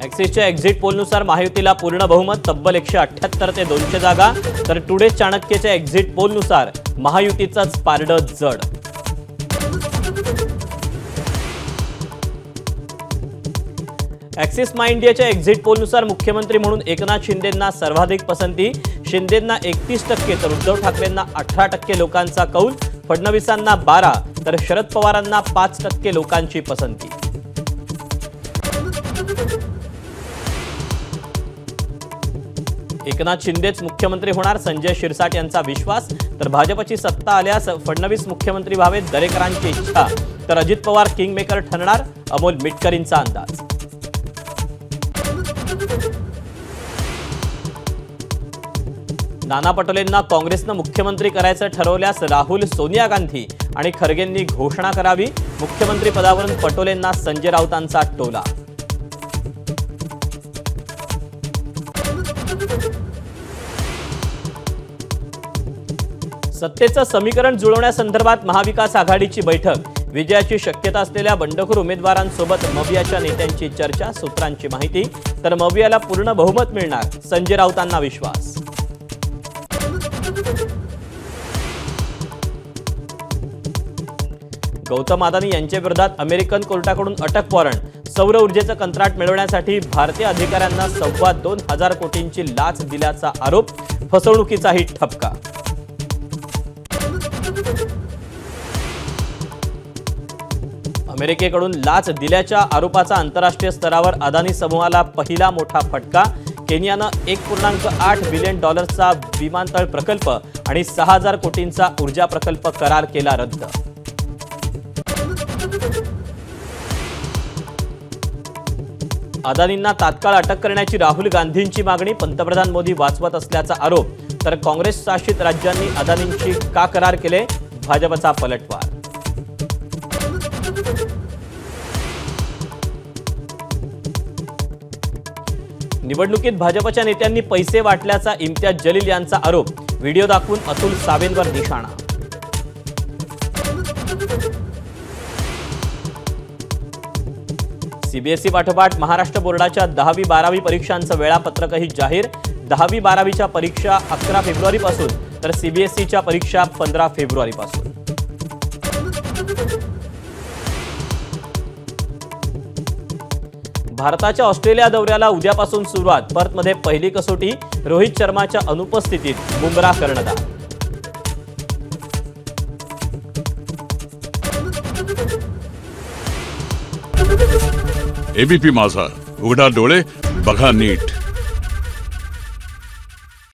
ॲक्सिसच्या exit पोलनुसार महायुतीला पूर्ण बहुमत, तब्बल 178 ते 200 जागा, तर टुडे चाणक्यच्या एक्झिट पोलनुसार महायुतीचंच पारडं जड. ॲक्सिस माय इंडियाच्या एक्झिट पोलनुसार मुख्यमंत्री म्हणून एकनाथ शिंदेंना सर्वाधिक पसंती. शिंदेंना 31% तर उद्धव ठाकरेंना 18% लोकांचा कौल. फडणवीसांना 12% तर शरद पवारांना 5% लोकांची पसंती. एकनाथ शिंदेच मुख्यमंत्री होणार, संजय शिरसाट यांचा विश्वास. तर भाजपची सत्ता आल्यास फडणवीस मुख्यमंत्री व्हावेत, दरेकरांची इच्छा. तर अजित पवार किंगमेकर ठरणार, अमोल मिटकरींचा अंदाज. नाना पटोलेंना काँग्रेसनं मुख्यमंत्री करायचं ठरवल्यास राहुल, सोनिया गांधी आणि खरगेंनी घोषणा करावी. मुख्यमंत्री पदावरून पटोलेंना संजय राऊतांचा टोला. सत्तेचं समीकरण जुळवण्यासंदर्भात महाविकास आघाडीची बैठक. विजयाची शक्यता असलेल्या बंडखोर उमेदवारांसोबत मवियाच्या नेत्यांची चर्चा, सूत्रांची माहिती. तर मवियाला पूर्ण बहुमत मिळणार, संजय राऊतांना विश्वास. गौतम अदानी यांच्या विरोधात अमेरिकन कोर्टाकडून अटक वॉरंट. सौर ऊर्जेचं कंत्राट मिळवण्यासाठी भारतीय अधिकाऱ्यांना 2,25,000 कोटींची लाच दिल्याचा आरोप. फसवणुकीचाही ठपका. अमेरिकेकडून लाच दिल्याच्या आरोपाचा आंतरराष्ट्रीय स्तरावर अदानी समूहाला पहिला मोठा फटका. केनियानं $1.8 बिलियन विमानतळ प्रकल्प आणि 6,000 कोटींचा ऊर्जा प्रकल्प करार केला रद्द. अदानींना तात्काळ अटक करण्याची राहुल गांधींची मागणी. पंतप्रधान मोदी वाचवत असल्याचा आरोप. तर काँग्रेस शासित राज्यांनी अदानींशी का करार केले, भाजपचा पलटवार. निवडणुकीत भाजपच्या नेत्यांनी पैसे वाटल्याचा इम्तियाज जलील यांचा आरोप. व्हिडिओ दाखवून अतुल सावेंवर निशाणा. सीबीएसई पाठोपाठ महाराष्ट्र बोर्डाच्या 10वी-12वी परीक्षांचं वेळापत्रकही जाहीर. 10वी-12वीच्या परीक्षा 11 फेब्रुवारीपासून, तर सीबीएसईच्या परीक्षा 15 फेब्रुवारीपासून. भारताच्या ऑस्ट्रेलिया दौऱ्याला उद्यापासून सुरुवात. पर्थमध्ये पहिली कसोटी. रोहित शर्माच्या अनुपस्थितीत बुमराह कर्णधार. एबीपी माझा, उघडा डोळे बघा नीट.